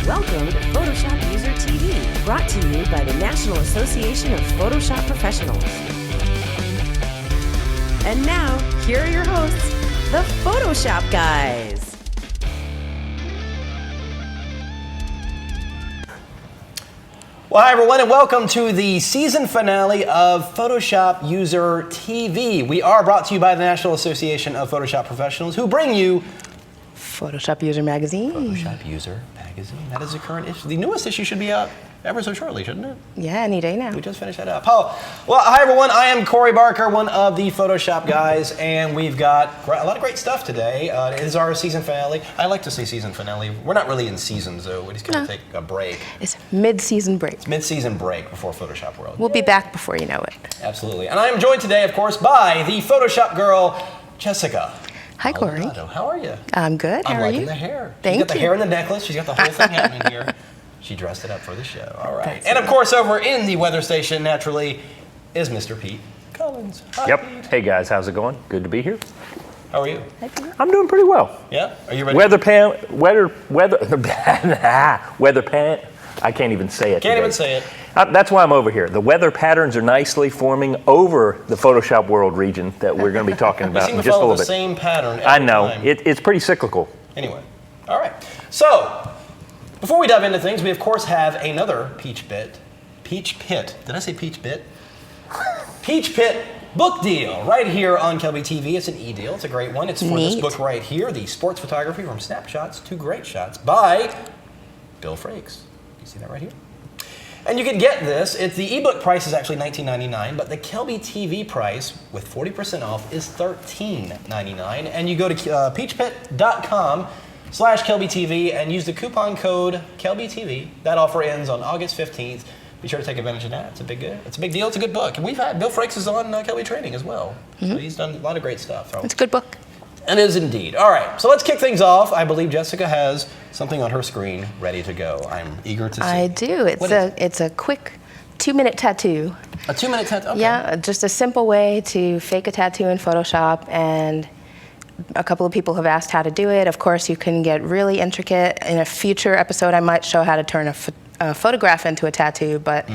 Welcome to PhotoshopUser TV, brought to you by the National Association of Photoshop Professionals. And now, here are your hosts, the Photoshop guys. Well, hi everyone, and welcome to the season finale of PhotoshopUser TV. We are brought to you by the National Association of Photoshop Professionals, who bring you PhotoshopUser Magazine. PhotoshopUser Magazine. That is the current issue. The newest issue should be out ever so shortly, shouldn't it? Yeah, any day now. We just finished that up. Oh, well, hi everyone. I am Corey Barker, one of the Photoshop guys, and we've got a lot of great stuff today. It is our season finale. I like to say season finale. We're not really in seasons, though. We're just going to take a break. It's mid-season break. It's mid-season break before Photoshop World. We'll be back before you know it. Absolutely. And I am joined today, of course, by the Photoshop girl, Jessica. Hi, Corey. How are you? I'm good. How are you? I'm liking the hair. Thank She's got the you. hair and the necklace. She's got the whole thing happening here. She dressed it up for the show. All right. And of course, over in the weather station, naturally, is Mr. Pete Collins. Hi, Yep. Pete. Hey guys, how's it going? Good to be here. How are you? I'm doing pretty well. Yeah? Are you ready? Weather pant. I can't even say it. Can't today. even say it. That's why I'm over here. The weather patterns are nicely forming over the Photoshop World region that we're going to be talking We about seem in to just a follow little the bit. same pattern every I know time. it's pretty cyclical. Anyway. All right. So, before we dive into things, we of course have another Peach Pit. Did I say Peach Bit? Peach Pit book deal right here on Kelby TV. It's an e-deal. It's a great one. It's for this Neat. book right here, the Sports Photography from Snapshots to Great Shots by Bill Frakes. You see that right here? And you can get this. The ebook price is actually $19.99, but the Kelby TV price with 40% off is $13.99. And you go to peachpit.com/KelbyTV and use the coupon code KelbyTV. That offer ends on August 15th. Be sure to take advantage of that. It's a big deal. It's a good book. And we've had Bill Frakes is on Kelby Training as well. So he's done a lot of great stuff. So. It's a good book. It is indeed. All right, so let's kick things off. I believe Jessica has something on her screen ready to go. I'm eager to see. I do. It's a quick 2-minute tattoo. A 2-minute tattoo? Okay. Yeah, just a simple way to fake a tattoo in Photoshop, and a couple of people have asked how to do it. Of course, you can get really intricate. In a future episode, I might show how to turn a photograph into a tattoo, but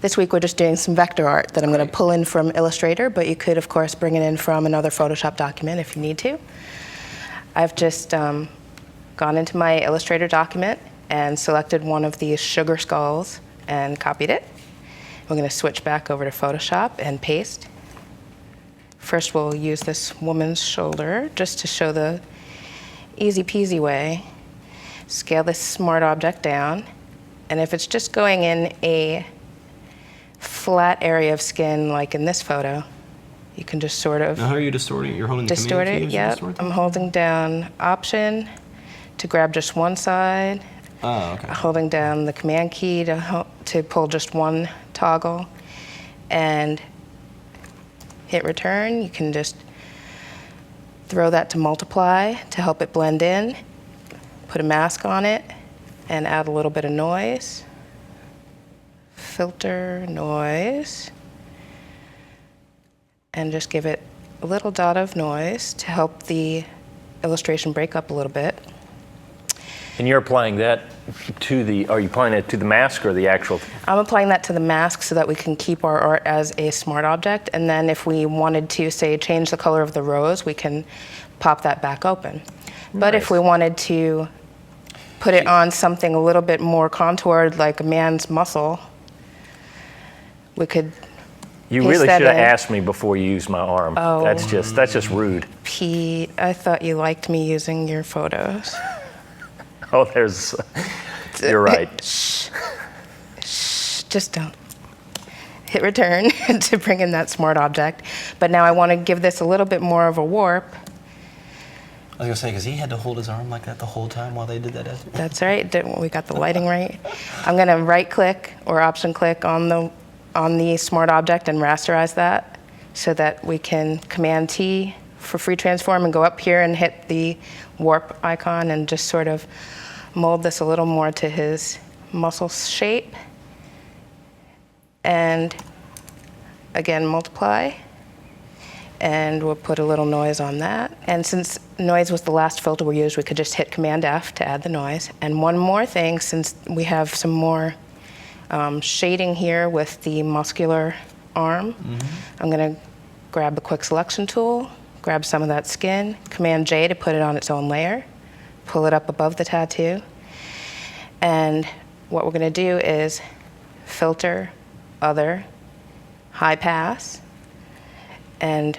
this week we're just doing some vector art that I'm going to pull in from Illustrator, but you could, of course, bring it in from another Photoshop document if you need to. I've just gone into my Illustrator document and selected one of these sugar skulls and copied it. We're going to switch back over to Photoshop and paste. First, we'll use this woman's shoulder just to show the easy peasy way. Scale this smart object down. And if it's just going in a flat area of skin, like in this photo, you can just sort of Now, how are you distorting it? You're holding the distort command it. keys to Yeah, distort them? I'm holding down Option to grab just one side. Oh, okay. Holding down the Command key to pull just one toggle, and hit Return. You can just throw that to multiply to help it blend in. Put a mask on it and add a little bit of noise. Filter, noise. And just give it a little dot of noise to help the illustration break up a little bit. And you're applying that are you applying it to the mask or the actual? I'm applying that to the mask so that we can keep our art as a smart object. And then if we wanted to, say, change the color of the rose, we can pop that back open. But if we wanted to put it on something a little bit more contoured, like a man's muscle, we could You paste really that should have in. asked me before you used my arm. Oh. That's just rude. Pete, I thought you liked me using your photos. Oh, you're right. Shh, just don't. Hit Return to bring in that smart object. But now I want to give this a little bit more of a warp. I was going to say, because he had to hold his arm like that the whole time while they did that. That's right. We got the lighting right. I'm going to right-click or option-click on the smart object and rasterize that so that we can Command-T for free transform and go up here and hit the warp icon and just sort of mold this a little more to his muscle shape. And again, multiply. And we'll put a little noise on that. And since noise was the last filter we used, we could just hit Command F to add the noise. And one more thing, since we have some more shading here with the muscular arm, I'm going to grab the quick selection tool, grab some of that skin, Command J to put it on its own layer, pull it up above the tattoo. And what we're going to do is filter, other, high pass, and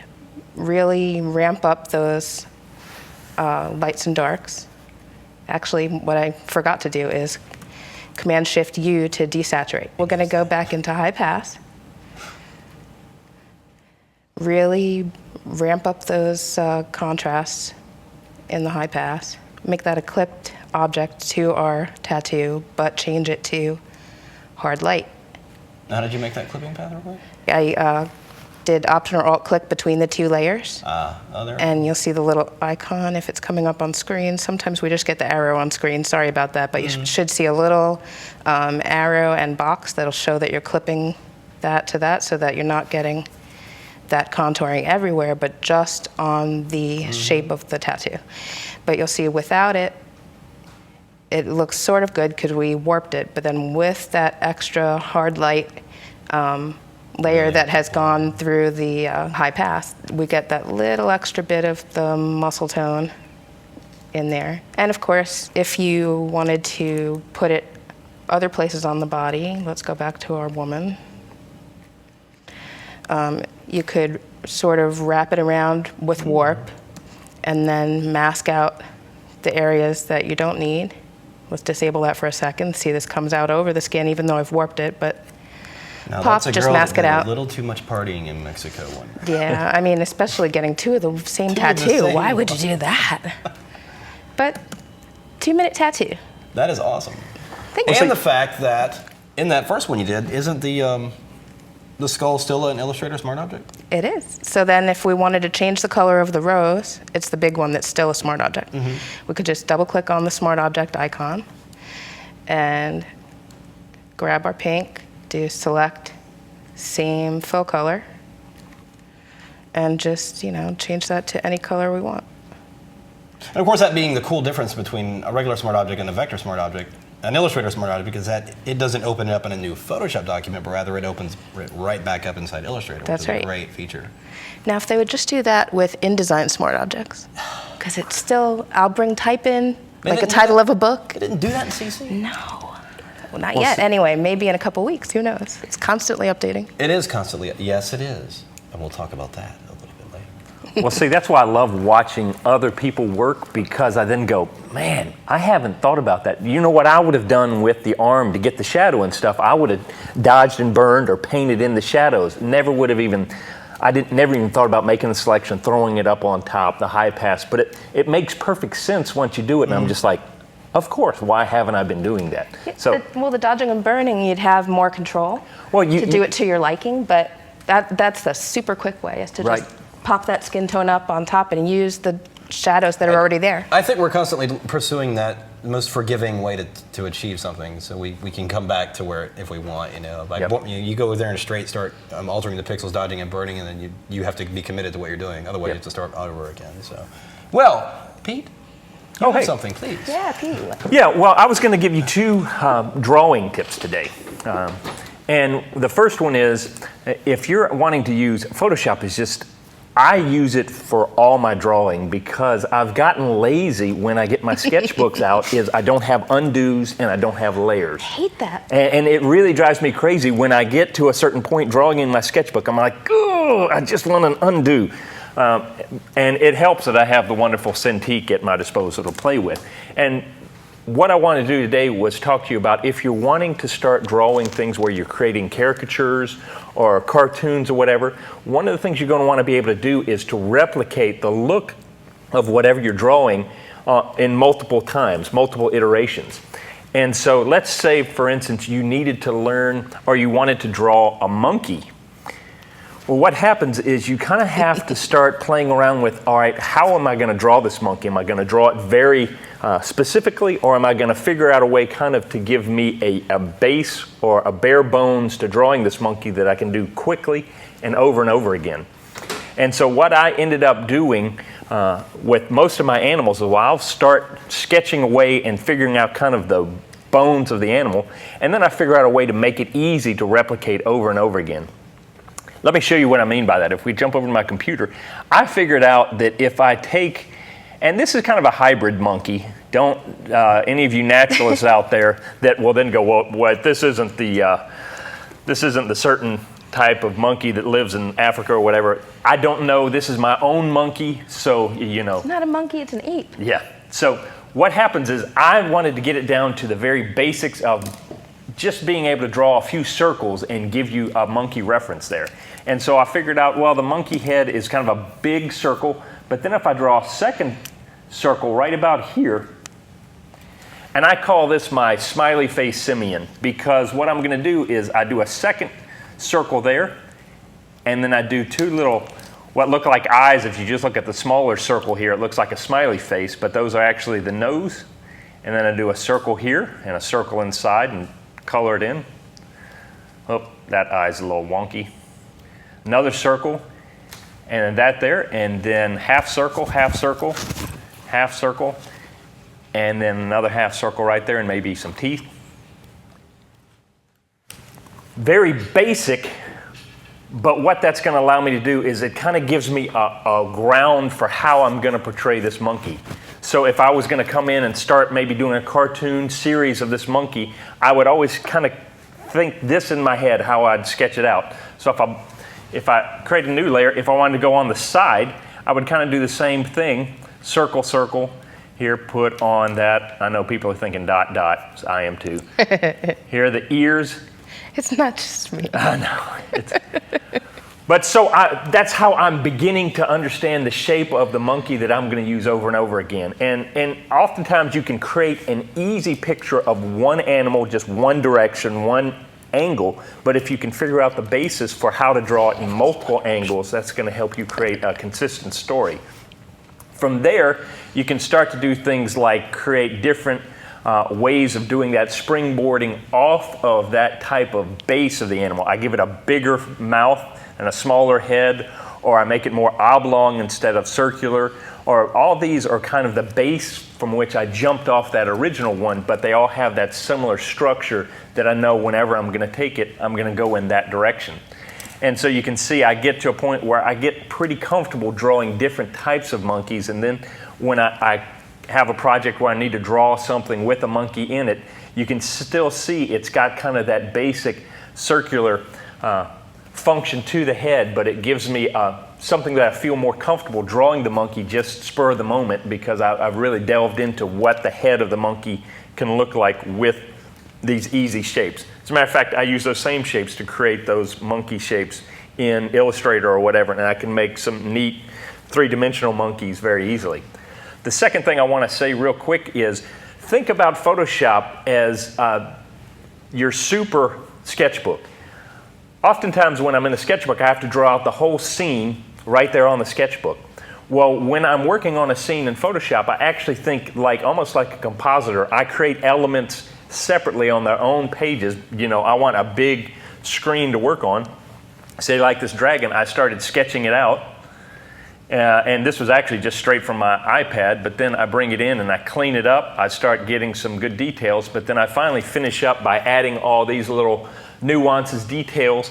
really ramp up those lights and darks. Actually, what I forgot to do is Command-Shift-U to desaturate. We're going to go back into high pass, really ramp up those contrasts in the high pass, make that a clipped object to our tattoo, but change it to hard light. How did you make that clipping path real quick? I did Option or Alt click between the two layers. There. And you'll see the little icon if it's coming up on screen. Sometimes we just get the arrow on screen, sorry about that, but you should see a little arrow and box that'll show that you're clipping that to that so that you're not getting that contouring everywhere, but just on the shape of the tattoo. But you'll see without it, it looks sort of good because we warped it, but then with that extra hard light layer that has gone through the high pass, we get that little extra bit of the muscle tone in there. And of course, if you wanted to put it other places on the body, let's go back to our woman. You could sort of wrap it around with warp and then mask out the areas that you don't need. Let's disable that for a second. See, this comes out over the skin, even though I've warped it, but now pop, that's a just girl mask that it did out. A little too much partying in Mexico one. Yeah, I mean, especially getting two of the same tattoo. Why would you do that? But 2-minute tattoo. That is awesome. Thank you. And the fact that in that first one you did, isn't the skull still an Illustrator Smart Object? It is. So then if we wanted to change the color of the rose, it's the big one that's still a Smart Object. We could just double click on the Smart Object icon and grab our pink, do select same fill color, and just, change that to any color we want. And of course, that being the cool difference between a regular Smart Object and a Vector Smart Object, an Illustrator Smart Object, because that it doesn't open it up in a new Photoshop document, but rather it opens it right back up inside Illustrator, That's which is right. a great feature. Now, if they would just do that with InDesign Smart Objects, because it's still, I'll bring type in, like a title of a book. They didn't do that in CC? No. Well, not yet. Anyway, maybe in a couple weeks. Who knows? It's constantly updating. It is constantly. Yes, it is. And we'll talk about that a little bit later. Well, see, that's why I love watching other people work, because I then go, man, I haven't thought about that. You know what I would have done with the arm to get the shadow and stuff? I would have dodged and burned or painted in the shadows. Never would have even, never even thought about making the selection, throwing it up on top, the high pass. But it makes perfect sense once you do it, and I'm just like, of course, why haven't I been doing that? Yeah, well, the dodging and burning, you'd have more control to do it to your liking, but that's the super quick way, is to just pop that skin tone up on top and use the shadows that are already there. I think we're constantly pursuing that most forgiving way to achieve something, so we can come back to where, if we want, you go there in a straight, start altering the pixels, dodging and burning, and then you have to be committed to what you're doing. Otherwise, you have to start all over again. So, well, Pete, you have something, please. Yeah, Pete. Yeah, well, I was going to give you two drawing tips today. And the first one is, if you're wanting to use Photoshop, I use it for all my drawing, because I've gotten lazy when I get my sketchbooks out, is I don't have undos and I don't have layers. I hate that. And it really drives me crazy when I get to a certain point drawing in my sketchbook. I'm like, oh, I just want an undo. And it helps that I have the wonderful Cintiq at my disposal to play with. And what I want to do today was talk to you about, if you're wanting to start drawing things where you're creating caricatures or cartoons or whatever, one of the things you're going to want to be able to do is to replicate the look of whatever you're drawing in multiple times, multiple iterations. And so let's say, for instance, you needed to learn, or you wanted to draw a monkey. Well, what happens is you kind of have to start playing around with, all right, how am I going to draw this monkey? Am I going to draw it very specifically, or am I going to figure out a way kind of to give me a base or a bare bones to drawing this monkey that I can do quickly and over again? And so what I ended up doing with most of my animals is I'll start sketching away and figuring out kind of the bones of the animal, and then I figure out a way to make it easy to replicate over and over again. Let me show you what I mean by that. If we jump over to my computer, I figured out that if I take, and this is kind of a hybrid monkey. Don't any of you naturalists out there that will then go, well, what, this isn't the certain type of monkey that lives in Africa or whatever. I don't know. This is my own monkey, so you know. It's not a monkey, it's an ape. Yeah. So what happens is I wanted to get it down to the very basics of just being able to draw a few circles and give you a monkey reference there. And so I figured out, well, the monkey head is kind of a big circle, but then if I draw a second circle right about here, and I call this my smiley face simian, because what I'm going to do is I do a second circle there, and then I do two little, what look like eyes. If you just look at the smaller circle here, it looks like a smiley face, but those are actually the nose. And then I do a circle here and a circle inside and color it in. Oh, that eye's a little wonky. Another circle, and that there, and then half circle, half circle, half circle, and then another half circle right there, and maybe some teeth. Very basic, but what that's going to allow me to do is it kind of gives me a ground for how I'm going to portray this monkey. So if I was going to come in and start maybe doing a cartoon series of this monkey, I would always kind of think this in my head, how I'd sketch it out. So if I create a new layer, if I wanted to go on the side, I would kind of do the same thing. Circle, circle. Here, put on that. I know people are thinking dot, dot. So I am too. Here are the ears. It's not just me. I know. But so that's how I'm beginning to understand the shape of the monkey that I'm going to use over and over again. And oftentimes you can create an easy picture of one animal, just one direction, one angle. But if you can figure out the basis for how to draw it in multiple angles, that's going to help you create a consistent story. From there, you can start to do things like create different ways of doing that springboarding off of that type of base of the animal. I give it a bigger mouth and a smaller head, or I make it more oblong instead of circular, or all these are kind of the base from which I jumped off that original one, but they all have that similar structure that I know whenever I'm going to take it, I'm going to go in that direction. And so you can see I get to a point where I get pretty comfortable drawing different types of monkeys, and then when I have a project where I need to draw something with a monkey in it, you can still see it's got kind of that basic circular function to the head, but it gives me something that I feel more comfortable drawing the monkey just spur of the moment, because I've really delved into what the head of the monkey can look like with these easy shapes. As a matter of fact, I use those same shapes to create those monkey shapes in Illustrator or whatever, and I can make some neat three-dimensional monkeys very easily. The second thing I want to say real quick is think about Photoshop as your super sketchbook. Oftentimes when I'm in a sketchbook, I have to draw out the whole scene right there on the sketchbook. Well, when I'm working on a scene in Photoshop, I actually think almost like a compositor. I create elements separately on their own pages. You know, I want a big screen to work on. Say like this dragon, I started sketching it out. And this was actually just straight from my iPad, but then I bring it in and I clean it up. I start getting some good details, but then I finally finish up by adding all these little nuances, details,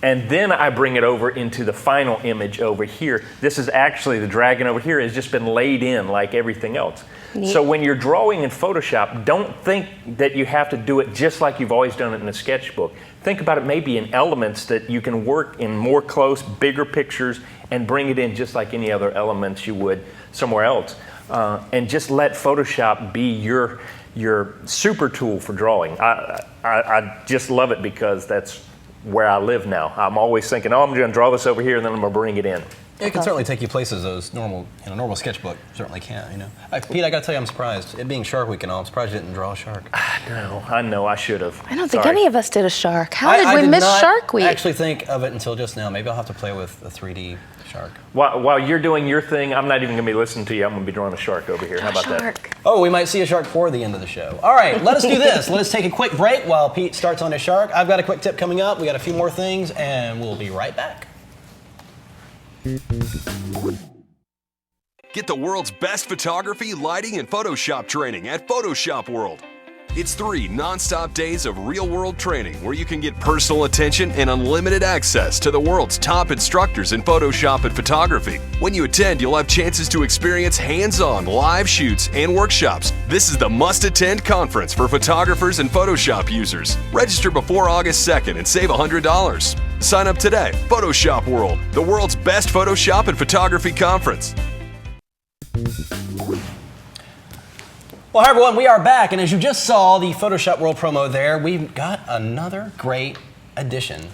and then I bring it over into the final image over here. This is actually the dragon over here has just been laid in like everything else. Neat. So when you're drawing in Photoshop, don't think that you have to do it just like you've always done it in a sketchbook. Think about it maybe in elements that you can work in more close, bigger pictures and bring it in just like any other elements you would somewhere else. And just let Photoshop be your super tool for drawing. I just love it because that's where I live now. I'm always thinking, oh, I'm going to draw this over here, and then I'm going to bring it in. It can certainly take you places those normal sketchbook certainly can't. Pete, I got to tell you, I'm surprised. It being Shark Week and all, I'm surprised you didn't draw a shark. I know, I should have. I don't think any of us did a shark. How did we miss Shark Week? I actually think of it until just now. Maybe I'll have to play with a 3D shark. While you're doing your thing, I'm not even going to be listening to you. I'm going to be drawing a shark over here. How about that? Oh, we might see a shark before the end of the show. All right, let us do this. Let us take a quick break while Pete starts on his shark. I've got a quick tip coming up. We got a few more things, and we'll be right back. Get the world's best photography, lighting, and Photoshop training at PhotoshopWorld. It's 3 non-stop days of real-world training where you can get personal attention and unlimited access to the world's top instructors in Photoshop and photography. When you attend, you'll have chances to experience hands-on live shoots and workshops. This is the must-attend conference for photographers and Photoshop users. Register before August 2nd and save $100. Sign up today. Photoshop World, the world's best Photoshop and photography conference. Well, hi everyone, we are back, and as you just saw the Photoshop World promo there, we've got another great addition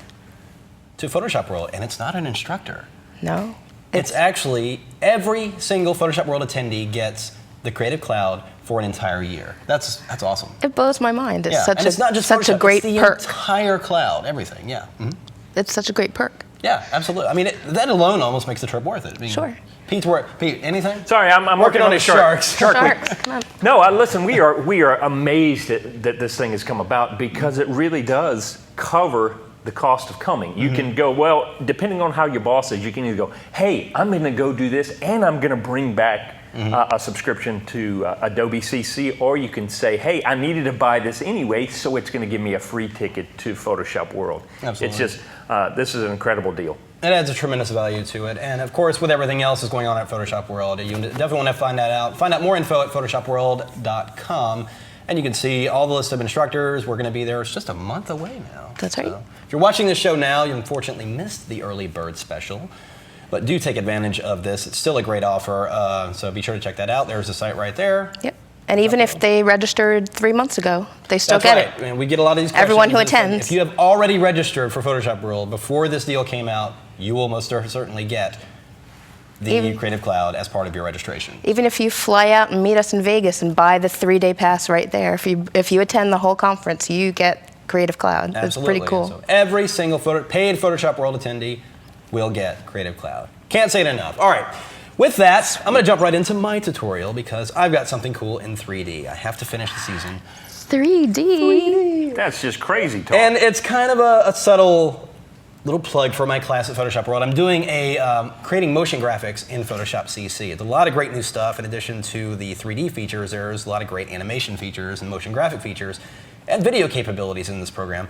to Photoshop World, and it's not an instructor. No. It's actually every single Photoshop World attendee gets the Creative Cloud for an entire year. That's awesome. It blows my mind. It's Yeah, such and it's not just such a Photoshop, great it's the perk. entire cloud, everything, yeah. Mhm. It's such a great perk. Yeah, absolutely. I mean, that alone almost makes the trip worth it. I mean, Sure. Pete, anything? Sorry, I'm working on the his sharks. Sharks. Come on. No, listen, we are amazed that this thing has come about because it really does cover the cost of coming. You can go, well, depending on how your boss is, you can either go, hey, I'm going to go do this and I'm going to bring back a subscription to Adobe CC, or you can say, hey, I needed to buy this anyway, so it's going to give me a free ticket to Photoshop World. Absolutely. It's just, this is an incredible deal. It adds a tremendous value to it. And of course, with everything else that's going on at Photoshop World, you definitely want to find that out. Find out more info at PhotoshopWorld.com. And you can see all the list of instructors. We're going to be there. It's just a month away now. That's right. So, if you're watching this show now, you unfortunately missed the early bird special. But do take advantage of this. It's still a great offer. So be sure to check that out. There's the site right there. Yep. And even if they registered 3 months ago, they still That's get right. it. I mean, we get a lot of these questions. Everyone who attends. If you have already registered for Photoshop World before this deal came out, you will most certainly get the Creative Cloud as part of your registration. Even if you fly out and meet us in Vegas and buy the 3-day pass right there, if you attend the whole conference, you get Creative Cloud. Absolutely. It's pretty cool. So every single paid Photoshop World attendee will get Creative Cloud. Can't say it enough. All right. With that, I'm going to jump right into my tutorial because I've got something cool in 3D. I have to finish the season. 3D. That's just crazy talk. And it's kind of a subtle little plug for my class at Photoshop World. I'm doing creating motion graphics in Photoshop CC. It's a lot of great new stuff. In addition to the 3D features, there's a lot of great animation features and motion graphic features and video capabilities in this program.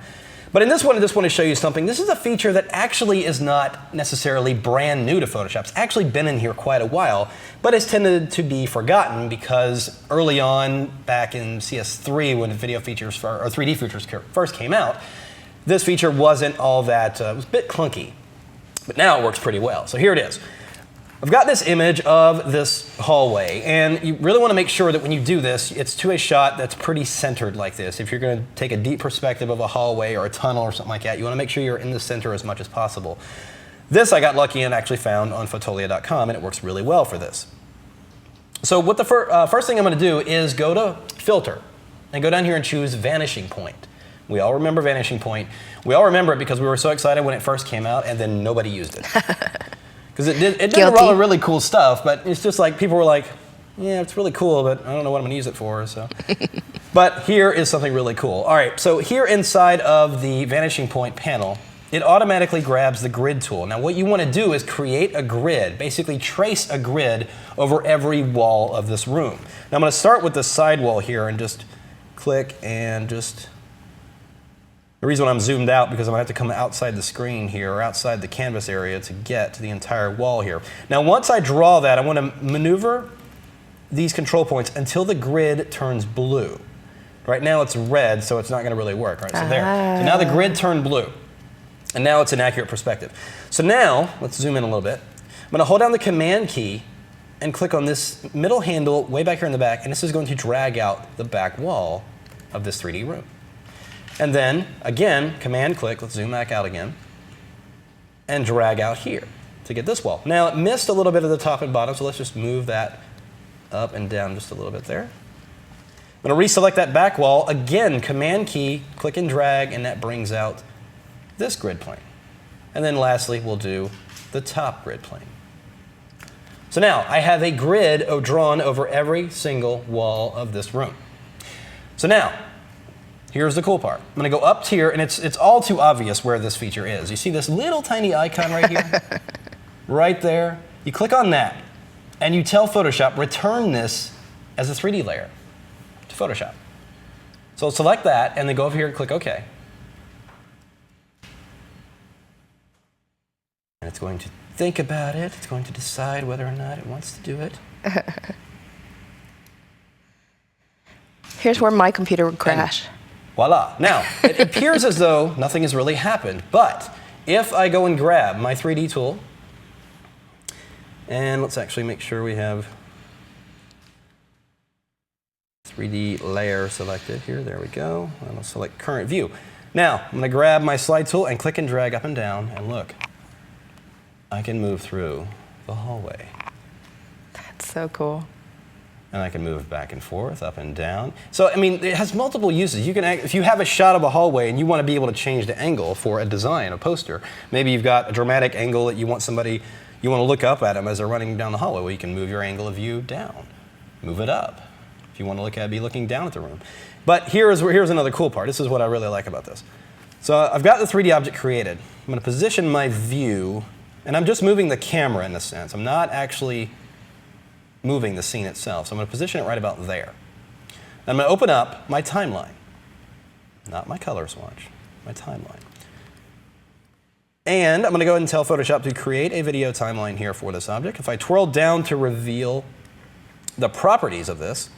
But in this one, I just want to show you something. This is a feature that actually is not necessarily brand new to Photoshop. It's actually been in here quite a while, but it's tended to be forgotten because early on, back in CS3, when video features or 3D features first came out, this feature wasn't all that, it was a bit clunky. But now it works pretty well. So here it is. I've got this image of this hallway, and you really want to make sure that when you do this, it's to a shot that's pretty centered like this. If you're going to take a deep perspective of a hallway or a tunnel or something like that, you want to make sure you're in the center as much as possible. This I got lucky and actually found on Fotolia.com, and it works really well for this. So what the first thing I'm going to do is go to Filter, and go down here and choose Vanishing Point. We all remember Vanishing Point. We all remember it because we were so excited when it first came out, and then nobody used it. Because it did a lot of really cool stuff, but it's just like people were like, yeah, it's really cool, but I don't know what I'm going to use it for. So, but here is something really cool. All right, so here inside of the Vanishing Point panel, it automatically grabs the grid tool. Now what you want to do is create a grid, basically trace a grid over every wall of this room. Now I'm going to start with the side wall here and just click and just... The reason I'm zoomed out because I'm going to have to come outside the screen here or outside the canvas area to get to the entire wall here. Now once I draw that, I want to maneuver these control points until the grid turns blue. Right now it's red, so it's not going to really work. Right, so there. So now the grid turned blue. And now it's an accurate perspective. So now, let's zoom in a little bit. I'm going to hold down the Command key and click on this middle handle way back here in the back, and this is going to drag out the back wall of this 3D room. And then, again, Command click, let's zoom back out again, and drag out here to get this wall. Now, it missed a little bit of the top and bottom, so let's just move that up and down just a little bit there. I'm going to reselect that back wall. Again, Command key, click and drag, and that brings out this grid plane. And then lastly, we'll do the top grid plane. So now, I have a grid drawn over every single wall of this room. So now, here's the cool part. I'm going to go up here, and it's all too obvious where this feature is. You see this little tiny icon right here? right there. You click on that, and you tell Photoshop, return this as a 3D layer to Photoshop. So select that, and then go over here and click OK. And it's going to think about it. It's going to decide whether or not it wants to do it. Here's where my computer would crash. And voila. Now, it appears as though nothing has really happened. But if I go and grab my 3D tool, and let's actually make sure we have 3D layer selected here. There we go. And I'll select current view. Now, I'm going to grab my slide tool and click and drag up and down, and look. I can move through the hallway. That's so cool. And I can move back and forth, up and down. So, I mean, it has multiple uses. You can, if you have a shot of a hallway and you want to be able to change the angle for a design, a poster, maybe you've got a dramatic angle that you want somebody, you want to look up at them as they're running down the hallway. Well, you can move your angle of view down, move it up. If you want to look at, be looking down at the room. But here's another cool part. This is what I really like about this. So I've got the 3D object created. I'm going to position my view, and I'm just moving the camera in a sense. I'm not actually moving the scene itself. So I'm going to position it right about there. And I'm going to open up my timeline. Not my color swatch, my timeline. And I'm going to go ahead and tell Photoshop to create a video timeline here for this object. If I twirl down to reveal the properties of this,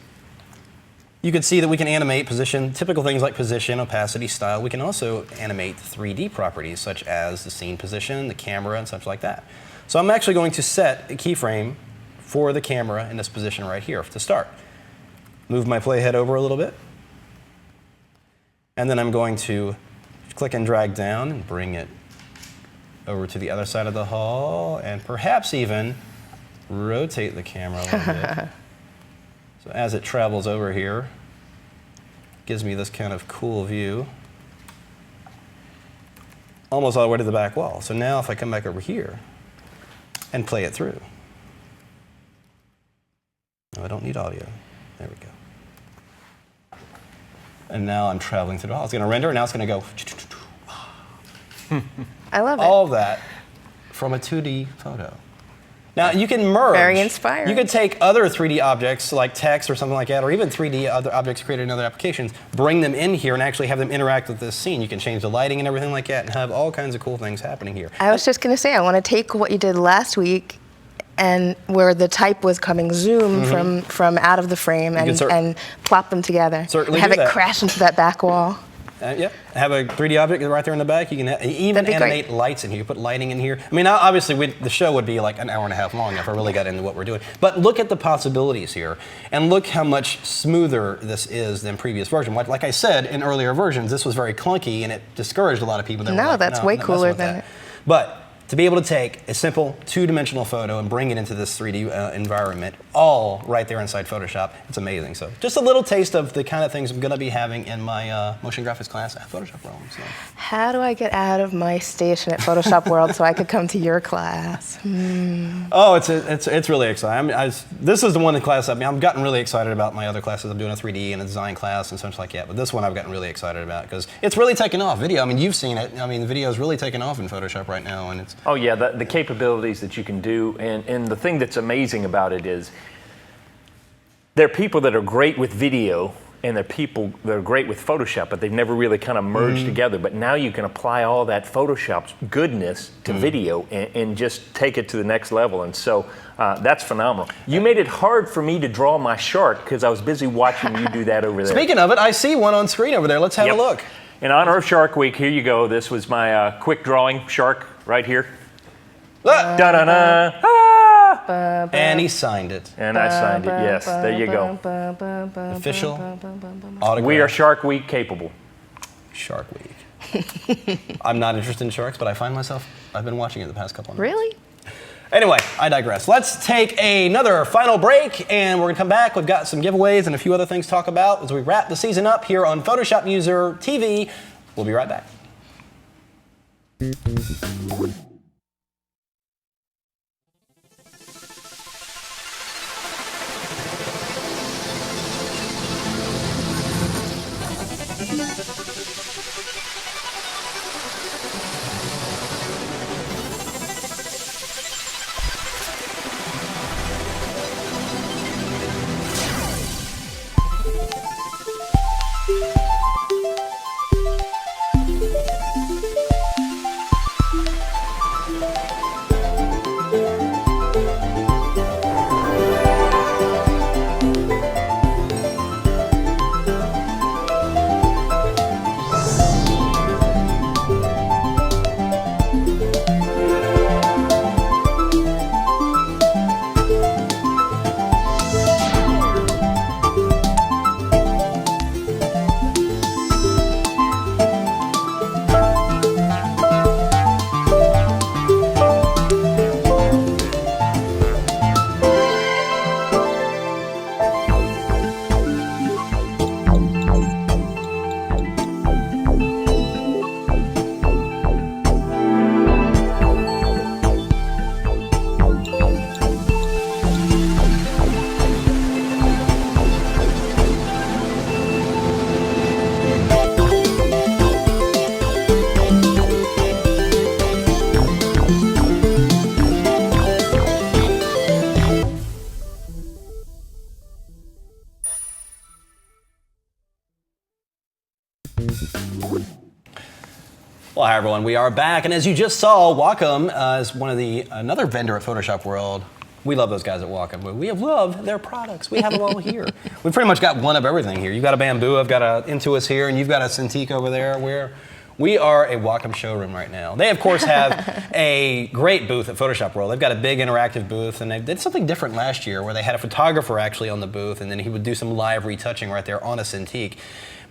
you can see that we can animate position, typical things like position, opacity, style. We can also animate 3D properties such as the scene position, the camera, and such like that. So I'm actually going to set a keyframe for the camera in this position right here to start. Move my playhead over a little bit. And then I'm going to click and drag down and bring it over to the other side of the hall, and perhaps even rotate the camera a little bit. So as it travels over here, it gives me this kind of cool view, almost all the way to the back wall. So now if I come back over here and play it through. No, I don't need audio. There we go. And now I'm traveling through the hall. It's going to render, and now it's going to go. I love it. All of that from a 2D photo. Now, you can merge. Very inspiring. You could take other 3D objects like text or something like that, or even 3D other objects created in other applications, bring them in here and actually have them interact with this scene. You can change the lighting and everything like that and have all kinds of cool things happening here. I was just going to say, I want to take what you did last week and where the type was coming zoom from out of the frame and plop them together. Certainly have do it that. crash into that back wall. Yeah, have a 3D object right there in the back. You can even animate lights in here. You put lighting in here. I mean, obviously, the show would be like an hour and a half long if I really got into what we're doing. But look at the possibilities here, and look how much smoother this is than previous version. Like I said, in earlier versions, this was very clunky, and it discouraged a lot of people. That were like, that's way cooler than it. But to be able to take a simple two-dimensional photo and bring it into this 3D environment, all right there inside Photoshop, it's amazing. So just a little taste of the kind of things I'm going to be having in my motion graphics class at PhotoshopWorld. So. How do I get out of my station at PhotoshopWorld so I could come to your class? Oh, it's really exciting. This is the one in class. I've gotten really excited about my other classes. I'm doing a 3D and a design class and such like that. But this one I've gotten really excited about because it's really taken off. Video, I mean, you've seen it. I mean, the video is really taken off in Photoshop right now, and it's. Oh yeah, the capabilities that you can do, and the thing that's amazing about it is there are people that are great with video and there are people that are great with Photoshop, but they've never really kind of merged together. But now you can apply all that Photoshop's goodness to video and just take it to the next level. And so that's phenomenal. You made it hard for me to draw my shark because I was busy watching you do that over there. Speaking of it, I see one on screen over there. Let's have a look. In honor of Shark Week, here you go. This was my quick drawing shark right here. Da-da-da! Ah! And he signed it. And I signed it, yes. There you go. Official autograph. We are Shark Week capable. Shark Week. I'm not interested in sharks, but I find myself, I've been watching it the past couple of months. Really? Anyway, I digress. Let's take another final break, and we're going to come back. We've got some giveaways and a few other things to talk about as we wrap the season up here on PhotoshopUser TV. We'll be right back. Well, hi everyone, we are back, and as you just saw, Wacom is another vendor at Photoshop World. We love those guys at Wacom, but we love their products. We have them all here. We've pretty much got one of everything here. You've got a Bamboo, I've got a Intuos here, and you've got a Cintiq over there. We are a Wacom showroom right now. They, of course, have a great booth at Photoshop World. They've got a big interactive booth, and they did something different last year where they had a photographer actually on the booth, and then he would do some live retouching right there on a Cintiq.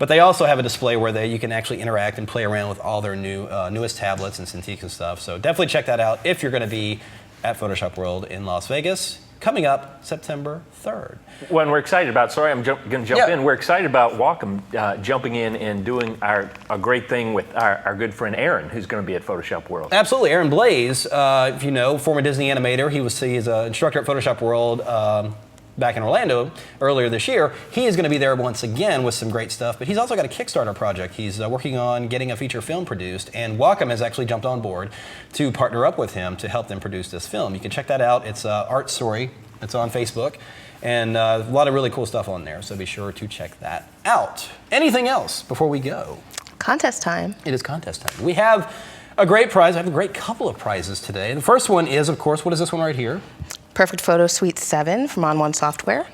But they also have a display where you can actually interact and play around with all their newest tablets and Cintiq and stuff. So definitely check that out if you're going to be at Photoshop World in Las Vegas, coming up September 3rd. Well, and we're excited about, sorry, I'm going to jump in. We're excited about Wacom jumping in and doing a great thing with our good friend Aaron, who's going to be at Photoshop World. Absolutely. Aaron Blaze, if you know, former Disney animator. He's an instructor at Photoshop World back in Orlando earlier this year. He is going to be there once again with some great stuff, but he's also got a Kickstarter project. He's working on getting a feature film produced, and Wacom has actually jumped on board to partner up with him to help them produce this film. You can check that out. It's Art Story. It's on Facebook, and a lot of really cool stuff on there, so be sure to check that out. Anything else before we go? Contest time. It is contest time. We have a great prize. I have a great couple of prizes today. The first one is, of course, what is this one right here? Perfect Photo Suite 7 from On One Software.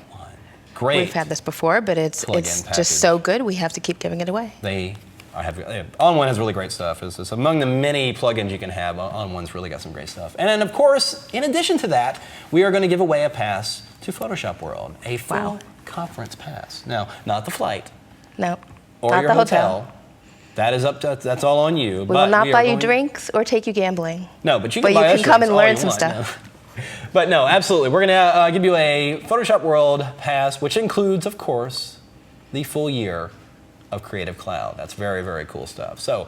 Great. We've had this before, but it's package. just so good, we have to keep giving it away. On1 has really great stuff. It's among the many plugins you can have. On1's really got some great stuff. And then, of course, in addition to that, we are going to give away a pass to Photoshop World, a full conference pass. Now, not the flight. No, or not your the hotel. That is that's all on you. We will not buy you drinks or take you gambling. No, but you can come and learn some stuff. No. But no, absolutely. We're going to give you a Photoshop World pass, which includes, of course, the full year of Creative Cloud. That's very, very cool stuff. So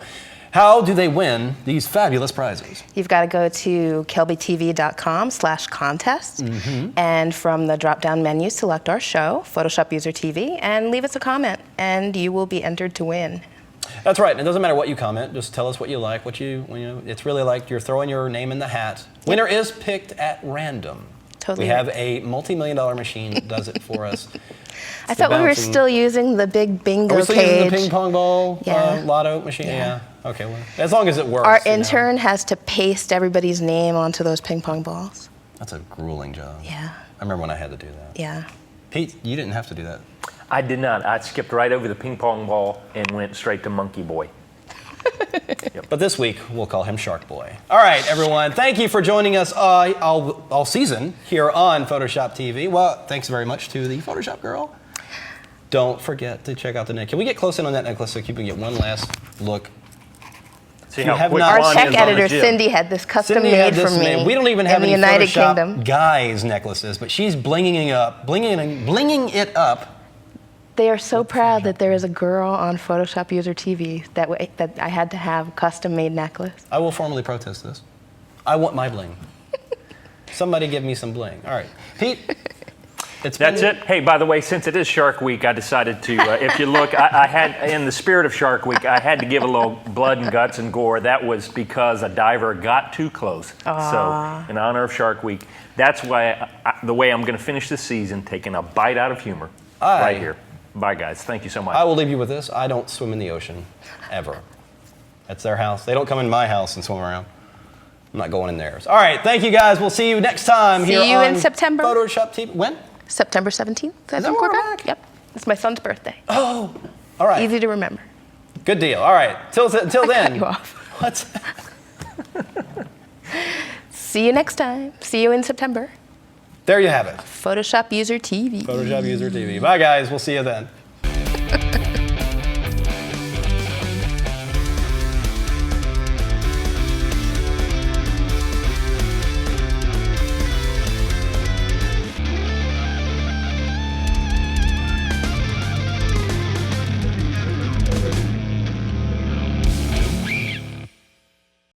how do they win these fabulous prizes? You've got to go to kelbytv.com/contest, and from the drop-down menu, select our show, Photoshop User TV, and leave us a comment, and you will be entered to win. That's right. It doesn't matter what you comment. Just tell us what you like. It's really like you're throwing your name in the hat. Winner is picked at random. Totally. We have a multi-million-dollar machine that does it for us. I thought we were still using the big bingo Are we still cage. using the ping pong ball lotto machine? Yeah. Okay. Well, as long as it works. Our intern has to paste everybody's name onto those ping pong balls. That's a grueling job. Yeah. I remember when I had to do that. Yeah. Pete, you didn't have to do that. I did not. I skipped right over the ping pong ball and went straight to Monkey Boy. But this week, we'll call him Shark Boy. All right, everyone. Thank you for joining us all season here on Photoshop TV. Well, thanks very much to the Photoshop girl. Don't forget to check out the necklace. Can we get close in on that necklace so you can get one last look? See how quick Our Juan tech is on the editor, jib. Cindy, had this custom Cindy had made this for me made. We don't even have in the any United Photoshop Kingdom. guys necklaces, but she's blinging it up. They are so proud that there is a girl on Photoshop User TV that I had to have a custom-made necklace. I will formally protest this. I want my bling. Somebody give me some bling. All right, Pete. That's it. Hey, by the way, since it is Shark Week, I decided to, if you look, I had, in the spirit of Shark Week, I had to give a little blood and guts and gore. That was because a diver got too close. So, in honor of Shark Week, that's why the way I'm going to finish this season, taking a bite out of humor right here. Bye, guys. Thank you so much. I will leave you with this. I don't swim in the ocean, ever. That's their house. They don't come in my house and swim around. I'm not going in theirs. All right, thank you, guys. We'll see you next time here on See you in September. Photoshop TV. When? September 17th. I think we're back. Yep. It's my son's birthday. Oh, all right. Easy to remember. Good deal. All right. Till then. Cut you off. What? See you next time. See you in September. There you have it. Photoshop User TV. Photoshop User TV. Bye, guys. We'll see you then.